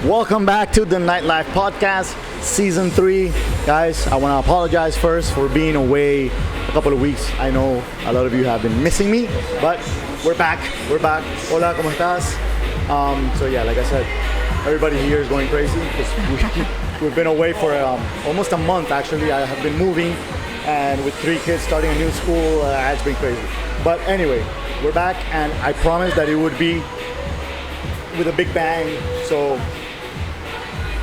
Welcome back to the Nightlife Podcast, Season 3. Guys, I want to apologize first for being away a couple of weeks. I know a lot of you have been missing me, but we're back. Hola, ¿cómo estás? So yeah, like I said, everybody here is going crazy because we've been away for almost a month actually. I have been moving, and with 3 kids starting a new school, it's been crazy. But anyway, we're back, and I promised that it would be with a big bang. So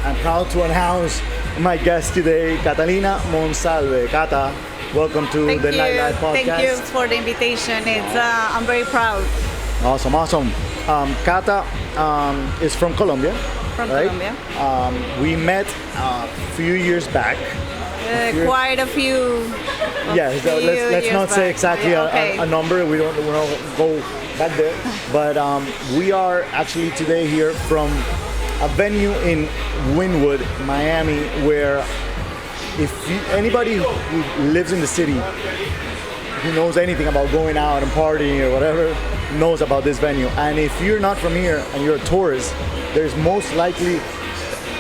I'm proud to announce my guest today, Catalina Monsalve. Cata, welcome to the Nightlife Podcast. Thank you for the invitation. I'm very proud. Awesome. Cata is from Colombia. Right? Colombia. We met a few years back. Quite a few. Yes, let's not say exactly a number. We don't go back there. But we are actually today here from a venue in Wynwood, Miami, where anybody who lives in the city, who knows anything about going out and partying or whatever, knows about this venue. And if you're not from here and you're a tourist, there's most likely,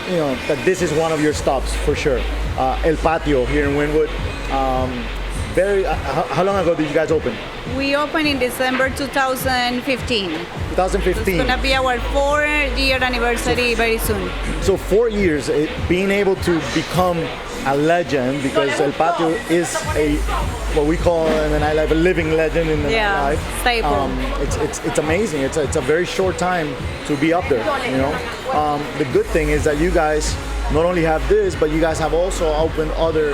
that this is one of your stops for sure. El Patio here in Wynwood. How long ago did you guys open? We opened in December 2015. 2015. It's gonna be our 4-year anniversary very soon. So 4 years, being able to become a legend, because El Patio is what we call in the nightlife a living legend in the nightlife. Staple. It's amazing. It's a very short time to be up there. The good thing is that you guys not only have this, but you guys have also opened other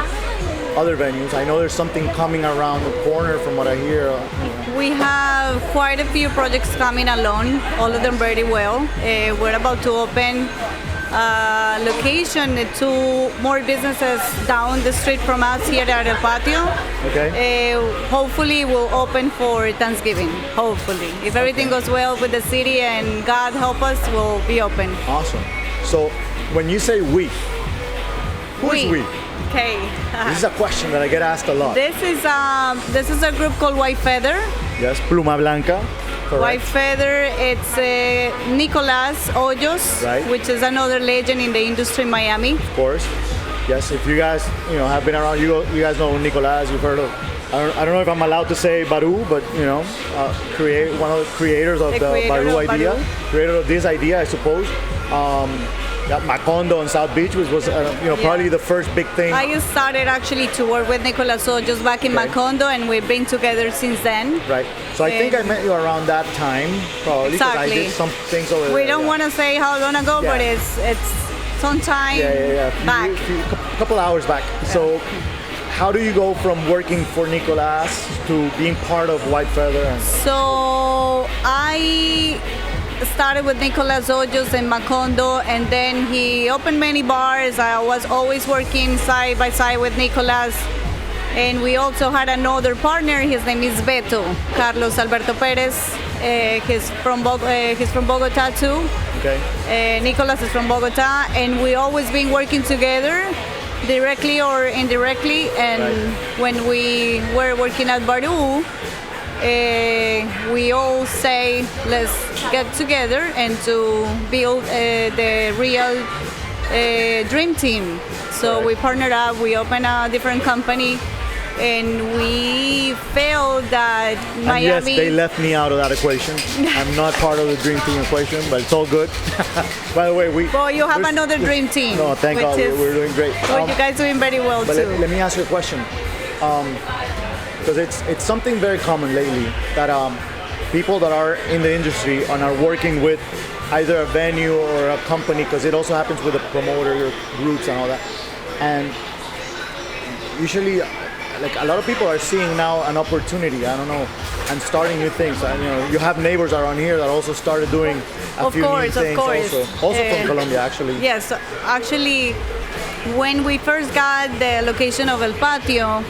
venues. I know there's something coming around the corner from what I hear. We have quite a few projects coming along, all of them very well. We're about to open a location, 2 more businesses down the street from us here at El Patio. Okay. Hopefully we'll open for Thanksgiving, hopefully. If everything goes well with the city and God help us, we'll be open. Awesome. So when you say we, who's we? Okay. This is a question that I get asked a lot. This is a group called White Feather. Yes, Pluma Blanca. Correct. White Feather, it's Nicolas Hoyos, right, which is another legend in the industry in Miami. Of course. Yes, if you guys have been around, you guys know Nicolas. You've heard of. I don't know if I'm allowed to say Baru, but one of the creators of the Baru idea, creator of this idea, I suppose. Macondo on South Beach was probably the first big thing. I started actually to work with Nicolas Hoyos back in Macondo, and we've been together since then. Right. So I think I met you around that time, probably, because I did some things over there. We don't want to say how long ago, but it's some time back. A couple hours back. Yeah. So how do you go from working for Nicolas to being part of White Feather? So I started with Nicolas Hoyos in Macondo, and then he opened many bars. I was always working side by side with Nicolas, and we also had another partner. His name is Beto, Carlos Alberto Perez. He's from Bogota too. Okay. Nicolas is from Bogota, and we always been working together, directly or indirectly. And when we were working at Baru, we all say, let's get together and to build the real dream team. So we partnered up, we opened a different company, and we felt that Miami... And yes, they left me out of that equation. I'm not part of the dream team equation, but it's all good. By the way, Well, you have another dream team. No, thank God, we're doing great. Well, you guys doing very well but too. Let me ask you a question. Because it's something very common lately that people that are in the industry and are working with either a venue or a company, because it also happens with a promoter groups and all that, and usually like a lot of people are seeing now an opportunity, I don't know, and starting new things. And you have neighbors around here that also started doing a few new things. Of course. Also from Colombia, actually. Yes, actually, when we first got the location of El Patio,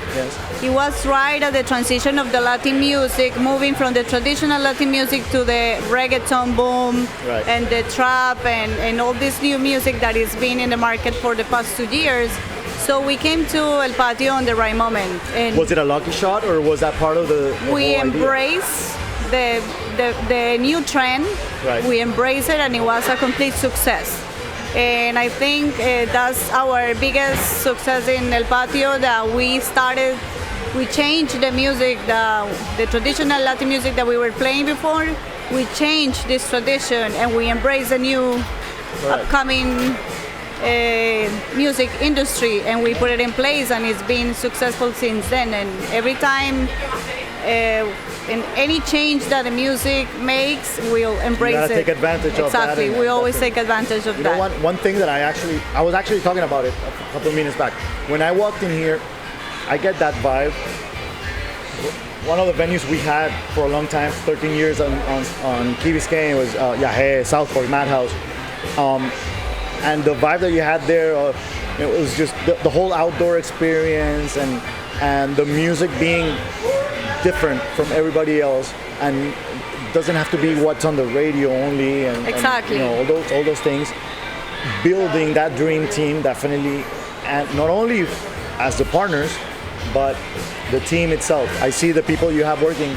it was right at the transition of the Latin music, moving from the traditional Latin music to the reggaeton boom and the trap and all this new music that is being in the market for the past 2 years. So we came to El Patio on the right moment. And was it a lucky shot, or was that part of the we whole embraced the new trend. We embraced it, and it was a complete success. And I think that's our biggest success in El Patio, that we changed the music, the traditional Latin music that we were playing before. We changed this tradition and we embrace the new upcoming music industry, and we put it in place, and it's been successful since then. And every time in any change that the music makes, we'll embrace it. Take advantage of that. Exactly, we always take advantage of that. You know, one thing that I was actually talking about it a couple of minutes back. When I walked in here, I get that vibe. One of the venues we had for a long time, 13 years on Key Biscayne, was Yahe, Southport, Madhouse. And the vibe that you had there, it was just the whole outdoor experience, and the music being different from everybody else, and doesn't have to be what's on the radio only, and exactly, and, all those things. Building that dream team, definitely, and not only as the partners, but the team itself. I see the people you have working.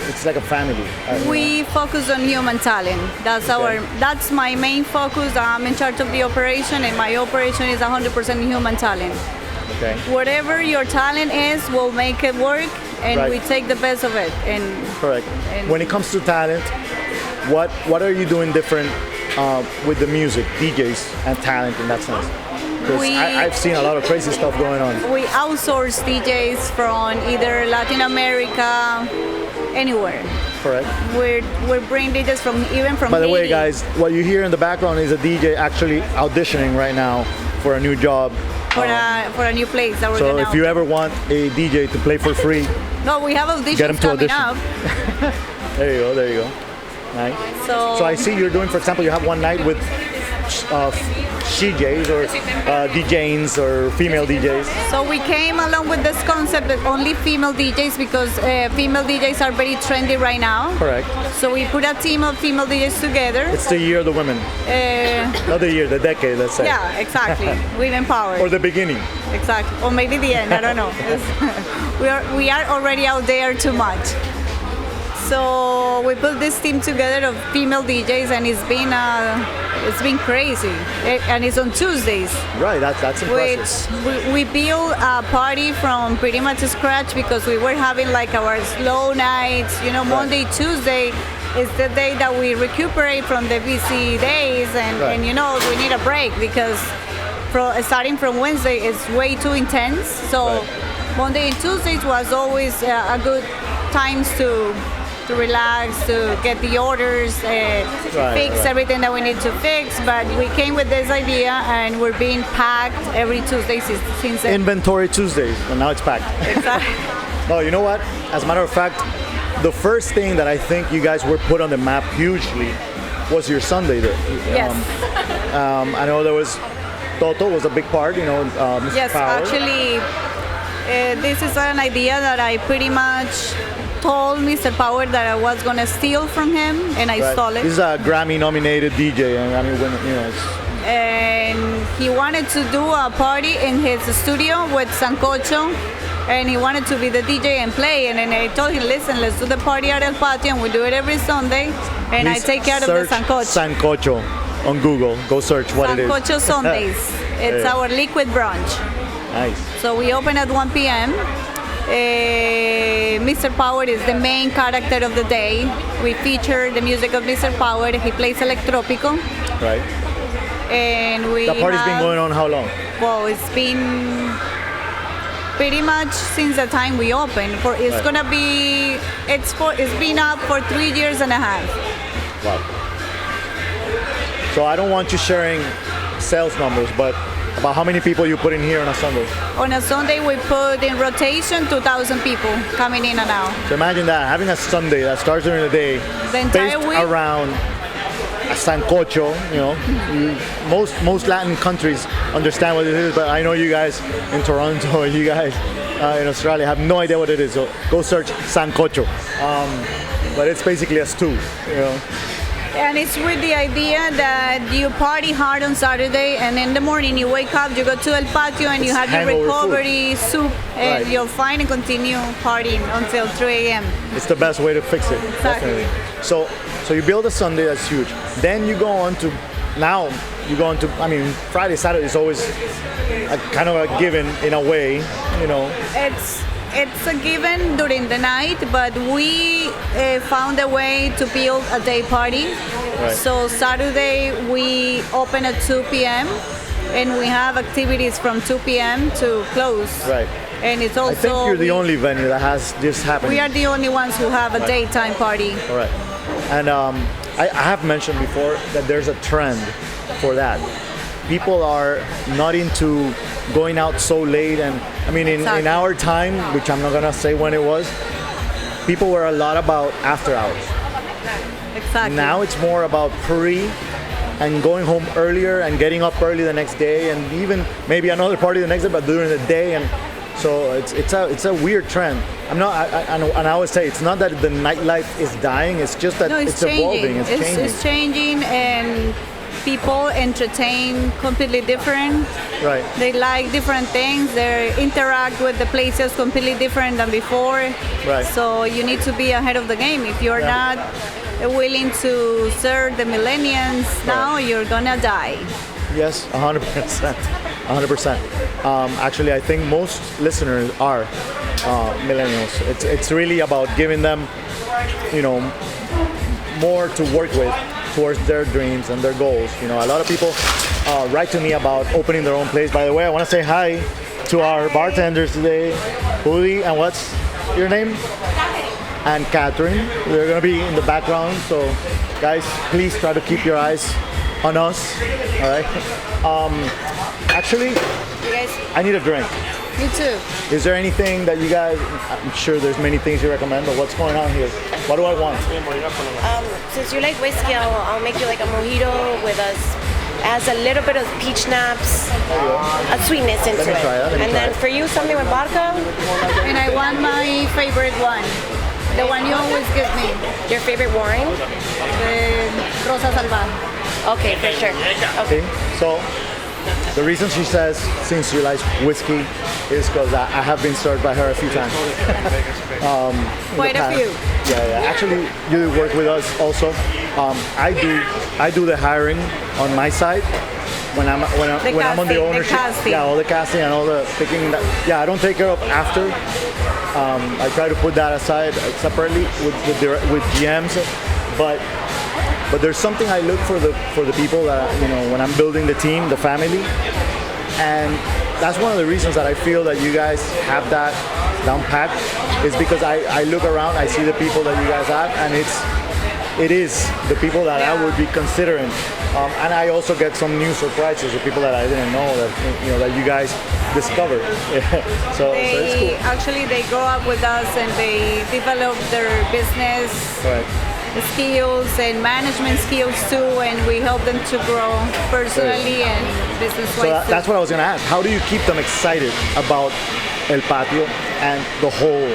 It's like a family. We focus on human talent. That's my main focus. I'm in charge of the operation, and my operation is 100% human talent. Okay. Whatever your talent is, we'll make it work, and we take the best of it. And correct. And when it comes to talent, what are you doing different with the music, DJs, and talent in that sense? Because I've seen a lot of crazy stuff going on. We outsource DJs from either Latin America, anywhere. Correct. We're bringing DJs from By the way, guys, what you hear in the background is a DJ actually auditioning right now for a new job. For a new place that we're so gonna if you ever want a DJ to play for free, no, we have auditions coming up. There you go. Nice. So I see you're doing, for example, you have one night with CJs or DJs or female DJs. So we came along with this concept that only female DJs, because female DJs are very trendy right now. Correct. So we put a team of female DJs together. It's the year of the women. Not the year, the decade, let's say. Yeah, exactly. Women power. Or the beginning. Exactly. Or maybe the end, I don't know. we are already out there too much. So we put this team together of female DJs, and it's been crazy. And it's on Tuesdays. Right, that's impressive. Which we built a party from pretty much scratch, because we were having like our slow nights. Monday, Tuesday is the day that we recuperate from the busy days, and we need a break, because starting from Wednesday is way too intense. So Monday and Tuesdays was always a good times to relax, to get the orders, fix everything that we need to fix. But we came with this idea, and we're being packed every Tuesday since then. Inventory Tuesdays, and now it's packed. Exactly. No, you know what? As a matter of fact, the first thing that I think you guys were put on the map hugely was your Sunday there. Yes. I know there was Toto was a big part. Mr. Yes, Power. actually, this is an idea that I pretty much told Mr. Power that I was gonna steal from him, and I stole it. He's a Grammy-nominated DJ, and Grammy winner. And he wanted to do a party in his studio with Sancocho, and he wanted to be the DJ and play. And then I told him, listen, let's do the party at El Patio, and we do it every Sunday. And Please I take care of the Sancocho. Sancocho on Google. Go search what it is. Sancocho Sundays. It's our liquid brunch. Nice. So we open at 1 p.m. Mr. Power is the main character of the day. We feature the music of Mr. Power. He plays electropico. Right. And the party's been going on how long? Well, it's been pretty much since the time we opened. It's been up for 3 years and a half. Wow. So I don't want you sharing sales numbers, but about how many people you put in here on a Sunday? On a Sunday, we put in rotation 2,000 people coming in and out. So imagine that, having a Sunday that starts during the day, the entire based week around a sancocho. Most Latin countries understand what it is, but I know you guys in Toronto, you guys in Australia have no idea what it is. So go search sancocho. But it's basically a stew. And it's with the idea that you party hard on Saturday, and in the morning you wake up, you go to El Patio, and you have your recovery soup, and you're fine and continue partying until 3 a.m. It's the best way to fix it. Exactly. Definitely. So you build a Sunday that's huge. Then you go on to now you go into, I mean, Friday, Saturday is always a kind of a given in a way, you know. It's a given during the night, but we found a way to build a day party. Right. So Saturday we open at 2 p.m. and we have activities from 2 p.m. to close. Right. And it's also. I think you're the only venue that has this happening. We are the only ones who have a daytime party. All right. And I have mentioned before that there's a trend for that. People are not into going out so late, and I mean in our time, which I'm not gonna say when it was, people were a lot about after hours. Exactly. Now it's more about pre and going home earlier and getting up early the next day, and even maybe another party the next day, but during the day. And so it's a weird trend. And I always say it's not that the nightlife is dying. It's just that it's evolving. It's changing. It's changing, and people entertain completely different. Right. They like different things. They interact with the places completely different than before. Right. So you need to be ahead of the game. If you're not willing to serve the millennials now, you're gonna die. Yes, 100%. 100%. Actually, I think most listeners are millennials. It's really about giving them, you know, more to work with towards their dreams and their goals. You know, a lot of people write to me about opening their own place. By the way, I want to say hi to our bartenders today, Julio, and what's your name? And Catherine. They're going to be in the background, so guys, please try to keep your eyes on us. All right. Actually, I need a drink. Me too. Is there anything that you guys? I'm sure there's many things you recommend, but what's going on here? What do I want? Since you like whiskey, I'll make you like a mojito with has a little bit of peach schnapps, a sweetness into it. And then for you, something with vodka. And I want my favorite one. The one you always give me. Your favorite wine? The Rosa Salvaje. Okay, for sure. Okay. So the reason she says since you like whiskey is because I have been served by her a few times. Quite a few. Yeah. Actually, you work with us also. I do the hiring on my side when I'm on the ownership. All the casting and all the picking. I don't take care of after. I try to put that aside separately with GMs, but there's something I look for the people that, you know, when I'm building the team, the family, and that's one of the reasons that I feel that you guys have that down packed, is because I look around, I see the people that you guys have, and it is the people that I would be considering, and I also get some new surprises with people that I didn't know that you guys discovered. So it's cool. Actually, they grow up with us and they develop their business. Right. Skills and management skills too, and we help them to grow personally and business-wise. So that's what I was going to ask. How do you keep them excited about El Patio and the whole,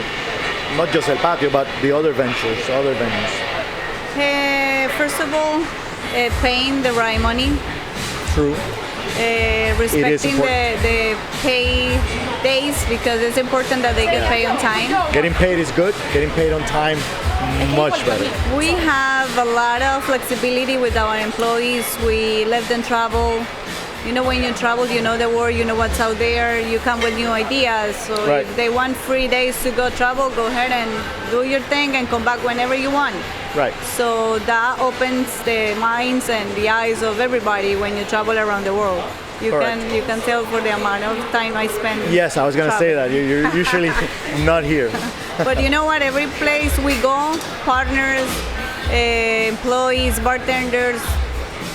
not just El Patio, but the other ventures, other venues? First of all, paying the right money. True. Respecting the pay days, because it's important that they get paid on time. Getting paid is good. Getting paid on time, much better. We have a lot of flexibility with our employees. We let them travel. You know, when you travel, you know the world, you know what's out there. You come with new ideas. So if they want 3 days to go travel, go ahead and do your thing and come back whenever you want. Right. So that opens the minds and the eyes of everybody when you travel around the world. You can tell for the amount of time I spend. Yes, I was going to say that. You're usually not here. But you know what? Every place we go, partners, employees, bartenders,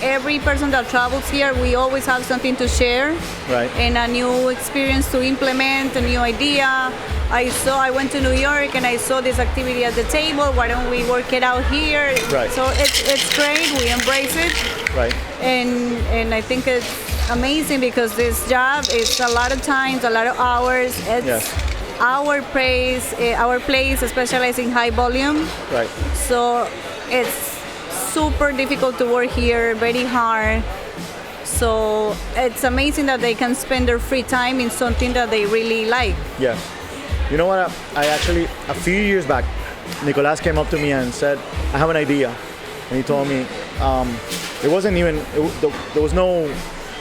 every person that travels here, we always have something to share. Right. And a new experience to implement, a new idea. I went to New York and I saw this activity at the table. Why don't we work it out here? Right. So it's great. We embrace it. Right. And I think it's amazing because this job is a lot of times, a lot of hours. It's our place specializes in high volume. Right. So it's super difficult to work here, very hard. So it's amazing that they can spend their free time in something that they really like. Yeah. You know what? I actually, a few years back, Nicolas came up to me and said, I have an idea. and he told me it wasn't even there was no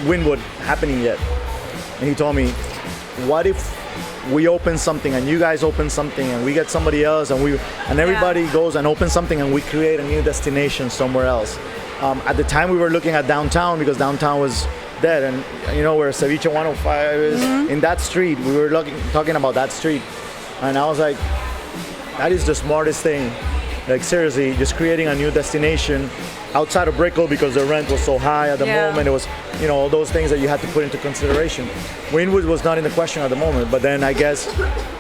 Wynwood happening yet, and he told me, what if we open something and you guys open something and we get somebody else and everybody goes and opens something and we create a new destination somewhere else. At the time we were looking at downtown because downtown was dead, and you know where Ceviche 105 is, in that street. We were talking about that street, and I was like, that is the smartest thing. Like seriously, just creating a new destination outside of Brickell because the rent was so high at the moment. It was, all those things that you had to put into consideration. Wynwood was not in the question at the moment, but then I guess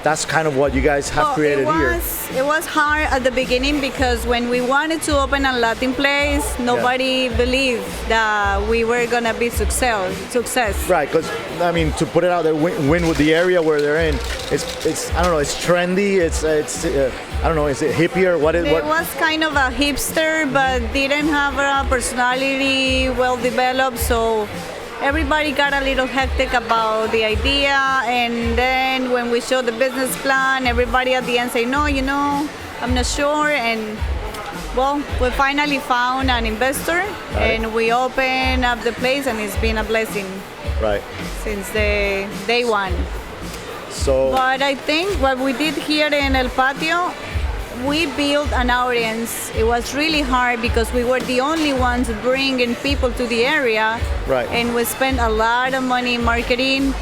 that's kind of what you guys have created here. It was hard at the beginning because when we wanted to open a Latin place, nobody believed that we were gonna be success. Right, because I mean, to put it out there, Wynwood, the area where they're in, it's I don't know, it's trendy. It's I don't know, is it hippier? It was kind of a hipster, but didn't have a personality well developed, so everybody got a little hectic about the idea. And then when we showed the business plan, everybody at the end say, no, I'm not sure. And well, we finally found an investor, and we opened up the place, and it's been a blessing. Right. Since the day one. So. But I think what we did here in El Patio, we built an audience. It was really hard because we were the only ones bringing people to the area. Right. And we spent a lot of money in marketing.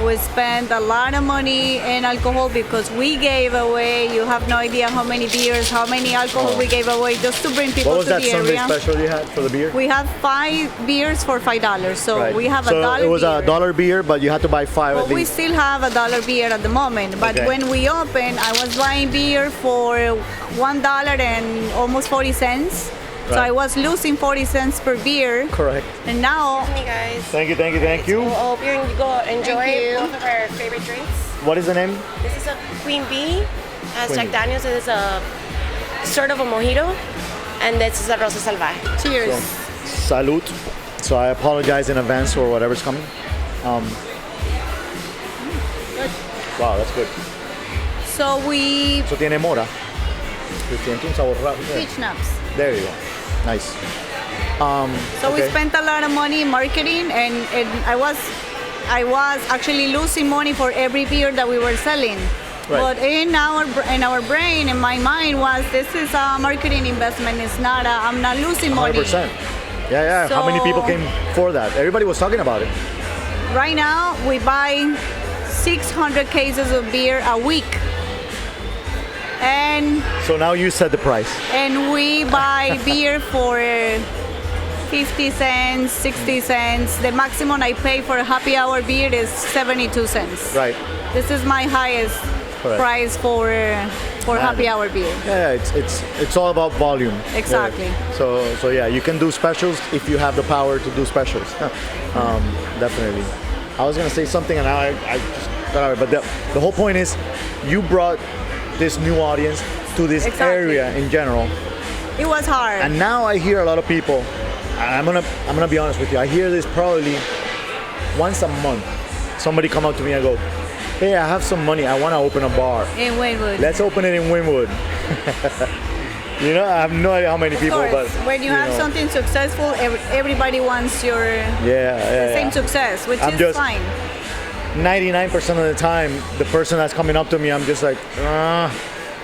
We spent a lot of money in alcohol because we gave away, you have no idea how many beers, how many alcohol we gave away just to bring people to the area. What was that Sunday special you had for the beer? We have 5 beers for $5. So we have a dollar beer. So it was a $1 beer, but you had to buy 5 at least. We still have a $1 beer at the moment. But when we opened, I was buying beer for $1 and almost 40 cents. So I was losing 40 cents per beer. Correct. And now... Hey guys. Thank you. So I hope you go enjoy both of our favorite drinks. What is the name? This is a Queen Bee. As Jack Daniels, it is a sort of a mojito. And this is a Rosa Salvaje. Cheers. So, salud. So I apologize in advance for whatever's coming. Wow, that's good. So we... So tiene mora. Tiene un sabor raro. Peach nuts. There you go. Nice. So we spent a lot of money in marketing, and I was actually losing money for every beer that we were selling. Right. But in our brain, in my mind, was this is a marketing investment. It's not. I'm not losing money. 100%. Yeah. So how many people came for that? Everybody was talking about it. Right now, we buy 600 cases of beer a week. And so now you set the price. And we buy beer for 50 cents, 60 cents. The maximum I pay for a happy hour beer is 72 cents. Right. This is my highest price for happy hour beer. Yeah, it's all about volume. Exactly. Yeah. So yeah, you can do specials if you have the power to do specials. Definitely. I was gonna say something and I just got out of it, but the whole point is you brought this new audience to this area in general. It was hard. And now I hear a lot of people, I'm gonna be honest with you, I hear this probably once a month. Somebody come up to me and go, hey, I have some money, I wanna open a bar. In Wynwood. Let's open it in Wynwood. I have no idea how many people, but when you have something successful, everybody wants your same success, which is fine. 99% of the time, the person that's coming up to me, I'm just like, And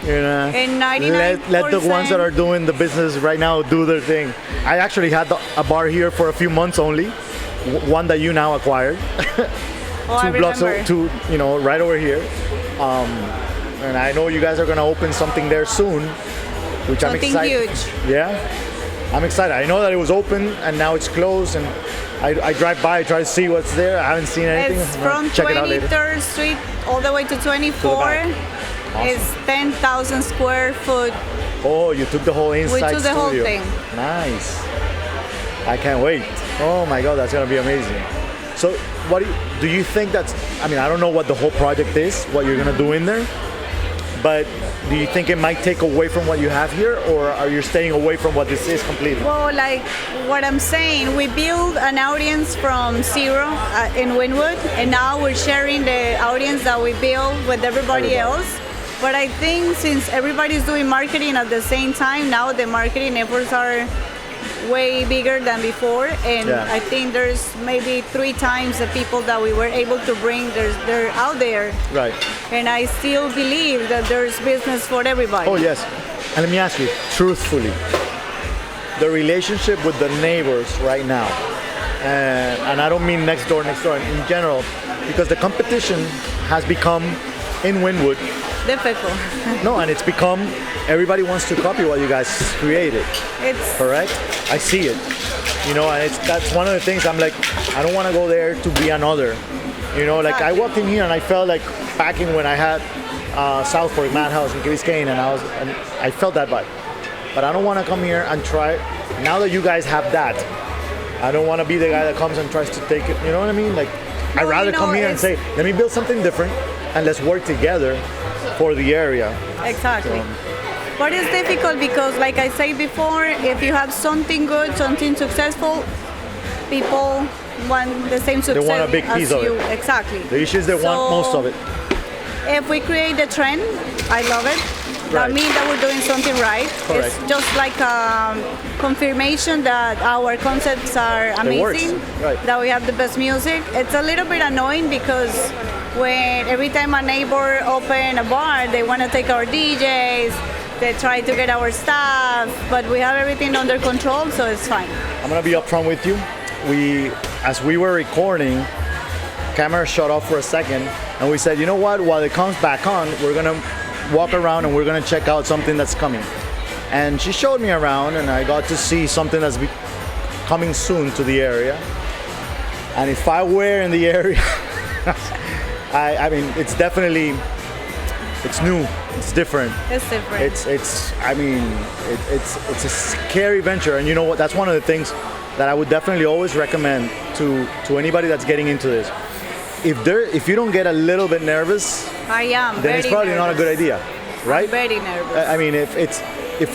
99%, let the ones that are doing the business right now do their thing. I actually had a bar here for a few months only, one that you now acquired. 2 blocks, right over here. And I know you guys are gonna open something there soon, which I'm excited. Something huge. Yeah, I'm excited. I know that it was open and now it's closed, and I drive by, try to see what's there. I haven't seen anything. It's from 23rd Street all the way to 24. It's 10,000 square foot. Oh, you took the whole inside studio. We took the whole thing. Nice. I can't wait. Oh my God, that's gonna be amazing. So, what do you think that's? I mean, I don't know what the whole project is, what you're gonna do in there, but do you think it might take away from what you have here, or are you staying away from what this is completely? Well, like what I'm saying, we build an audience from zero in Wynwood, and now we're sharing the audience that we build with everybody else. But I think since everybody's doing marketing at the same time, now the marketing efforts are way bigger than before, and Yeah. I think there's maybe 3 times the people that we were able to bring. They're out there, Right. and I still believe that there's business for everybody. Oh, yes. And let me ask you, truthfully, the relationship with the neighbors right now, and I don't mean next door, in general, because the competition has become in Wynwood. Difficult. No, and it's become, everybody wants to copy what you guys created, It's correct? I see it. You know, and that's one of the things I'm like, I don't want to go there to be another. You know, like I walked in here and I felt like back in when I had South Fork, Madhouse, and Key Biscayne, and I felt that vibe. But I don't want to come here and try, now that you guys have that, I don't want to be the guy that comes and tries to take it, you know what I mean? Like, I'd No, rather you know, come here and say, let me build something different and let's work together for the area. exactly. But it's difficult because, like I said before, if you have something good, something successful, people want the same success want a big piece as of you. it. Exactly. The issue is they want most of it. If we create the trend, I love it. That Right. means that we're doing something right. Correct. It's just like confirmation that our concepts are amazing, works. Right. that we have the best music. It's a little bit annoying because when every time a neighbor open a bar, they want to take our DJs, they try to get our staff, but we have everything under control, so it's fine. I'm gonna be upfront with you. As we were recording, camera shut off for a second, and we said, you know what? While it comes back on, we're gonna walk around and we're gonna check out something that's coming. And she showed me around, and I got to see something that's coming soon to the area. And if I were in the area, I mean, it's definitely, it's new, it's different. It's different. It's a scary venture, and you know what? That's one of the things that I would definitely always recommend to anybody that's getting into this. If you don't get a little bit nervous, I am. then it's probably not a good idea, right? I'm very nervous. I mean, if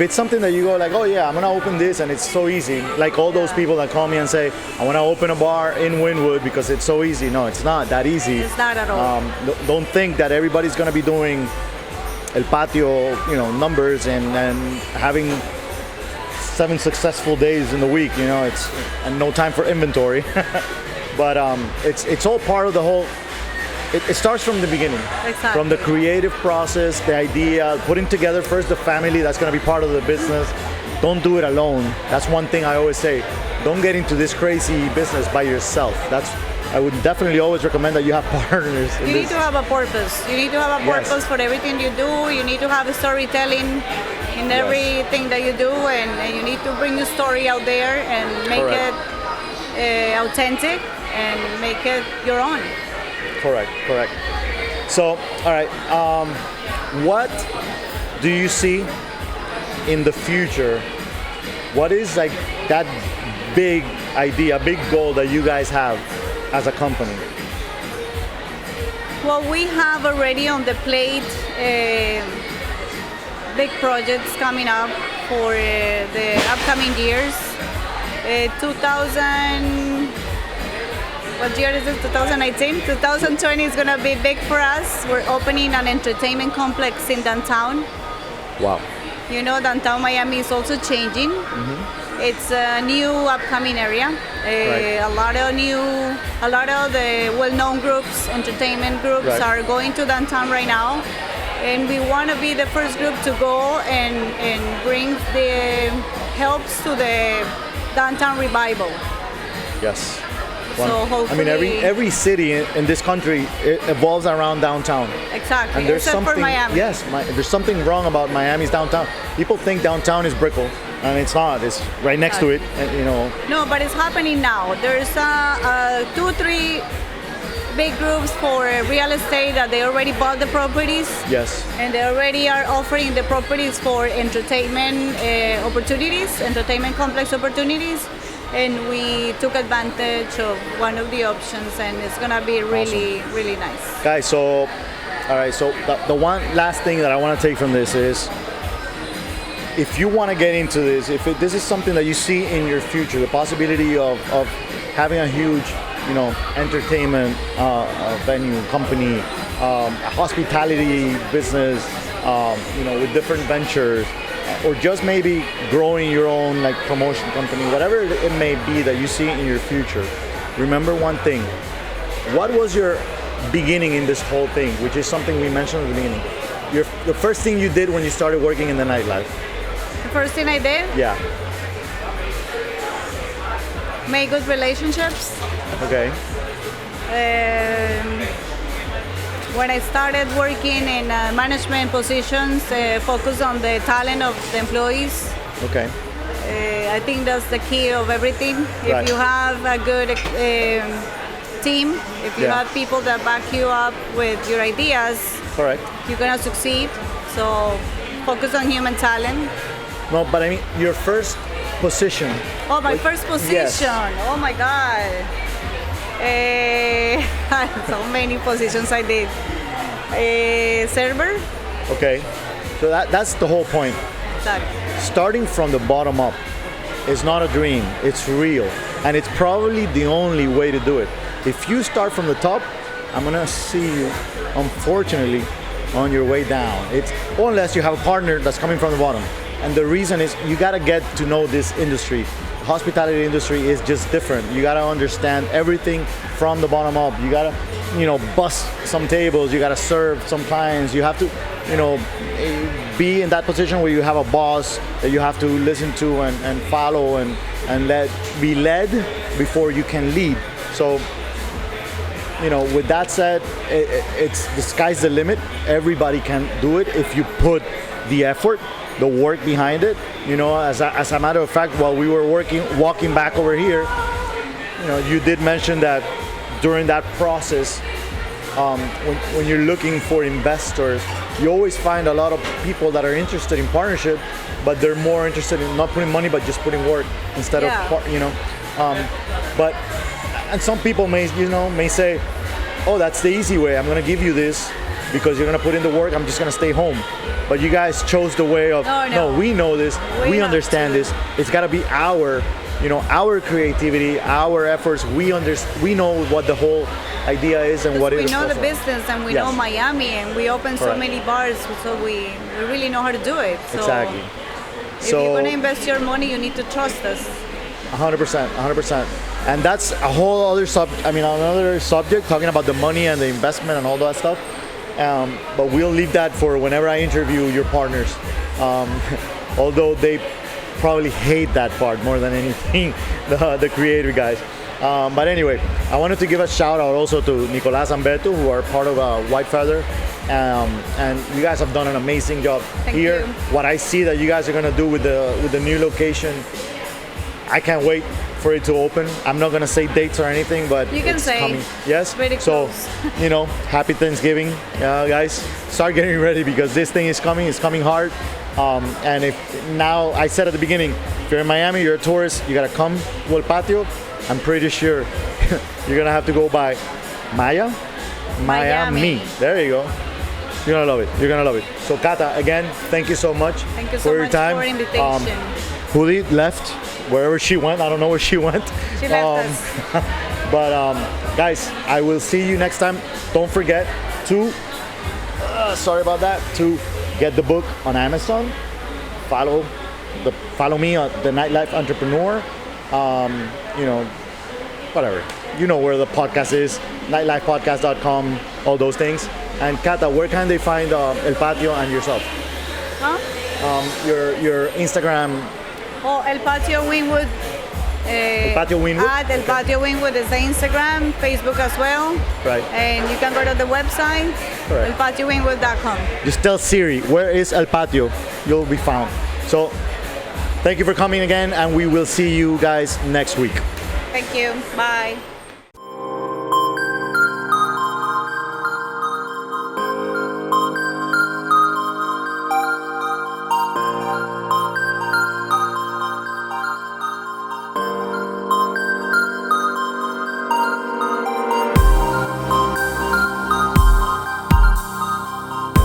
it's something that you go like, oh yeah, I'm gonna open this, and it's so easy, like all those people that call me and say, I want to open a bar in Wynwood because it's so easy. No, it's not that easy. It's not at all. Don't think that everybody's gonna be doing El Patio, numbers and having 7 successful days in the week. And no time for inventory. But it's all part of the whole. It starts from the beginning, Exactly. from the creative process, the idea, putting together first the family that's going to be part of the business. Don't do it alone. That's one thing I always say. Don't get into this crazy business by yourself. I would definitely always recommend that you have partners. You need to have a purpose. You need to have a Yes. purpose for everything you do. You need to have a storytelling in everything that you do, and you need to bring your story out there and make Correct. it authentic and make it your own. Correct. So, all right. What do you see in the future? What is like that big idea, big goal that you guys have as a company? Well, we have already on the plate big projects coming up for the upcoming years. what year is it? 2019? 2020 is going to be big for us. We're opening an entertainment complex in downtown. Wow. Downtown Miami is also changing. Mm-hmm. It's a new upcoming area. Right. A lot of the well-known groups, entertainment groups, Right. are going to downtown right now, and we want to be the first group to go and bring the helps to the downtown revival. Yes. So hopefully, every city in this country it evolves around downtown. Exactly. And there's Except something. for Miami. Yes, there's something wrong about Miami's downtown. People think downtown is Brickell, and it's not. It's right next to it. No, but it's happening now. There's 2-3 big groups for real estate that they already bought the properties. Yes. And they already are offering the properties for entertainment opportunities, entertainment complex opportunities. And we took advantage of one of the options, and it's gonna be really, really nice. Guys, so all right. So the one last thing that I want to take from this is, if you want to get into this, this is something that you see in your future, the possibility of having a huge, entertainment venue, company, a hospitality business, with different ventures, or just maybe growing your own like promotion company, whatever it may be that you see in your future, remember one thing. What was your beginning in this whole thing, which is something we mentioned at the beginning? The first thing you did when you started working in the nightlife? The first thing I did? Yeah. Make good relationships. Okay. When I started working in management positions, focus on the talent of the employees. Okay. I think that's the key of everything. If you have a good team, if you have people that back you up with your ideas, correct, you're gonna succeed. So focus on human talent. No, but I mean your first position. Oh, my first position. Yes. Oh my God. So many positions I did. Server. Okay, so that's the whole point. Exactly. Starting from the bottom up is not a dream, it's real. And it's probably the only way to do it. If you start from the top, I'm gonna see you, unfortunately, on your way down. It's unless you have a partner that's coming from the bottom. And the reason is you gotta get to know this industry. The hospitality industry is just different. You gotta understand everything from the bottom up. You gotta, bust some tables. You gotta serve some clients. You have to, be in that position where you have a boss that you have to listen to and follow and be led before you can lead. So, with that said, it's the sky's the limit. Everybody can do it if you put the effort, the work behind it. As a matter of fact, while we were walking back over here, you did mention that during that process, when you're looking for investors, you always find a lot of people that are interested in partnership, but they're more interested in not putting money, but just putting work instead of, but, and some people may say, oh, that's the easy way. I'm going to give you this because you're going to put in the work. I'm just going to stay home. But you guys chose the way of, no, we know this. We understand this. It's got to be our creativity, our efforts. We know what the whole idea is and what it is. We know the business and we know Miami and we open so many bars, so we really know how to do it. So exactly. If you're going to invest your money, you need to trust us. 100%. And that's a whole other another subject, talking about the money and the investment and all that stuff. But we'll leave that for whenever I interview your partners. Although they probably hate that part more than anything, the creative guys. But anyway, I wanted to give a shout out also to Nicolás and Alberto, who are part of White Feather. And you guys have done an amazing job. Thank here. You. What I see that you guys are gonna do with the new location, I can't wait for it to open. I'm not gonna say dates or anything, but you can it's say coming. Yes. Pretty close. So, happy Thanksgiving, guys. Start getting ready because this thing is coming. It's coming hard. And now I said at the beginning, if you're in Miami, you're a tourist, you gotta come to El Patio. I'm pretty sure you're gonna have to go by Miami. There you go. You're gonna love it. So Cata, again, thank you so much. Thank you for so your much time. for invitation. Julie left wherever she went. I don't know where she went. She left us. But guys, I will see you next time. Don't forget to, to get the book on Amazon. Follow me on the Nightlife Entrepreneur. Whatever. You know where the podcast is. Nightlifepodcast.com. All those things. And Cata, where can they find El Patio and yourself? Huh? Your Instagram. Oh, El Patio Wynwood. El Patio Wynwood? At El Patio Wynwood is the Instagram, Facebook as well. Right. And you can go to the website, elpatiowynwood.com. Just tell Siri, where is El Patio? You'll be found. So, thank you for coming again, and we will see you guys next week. Thank you. Bye.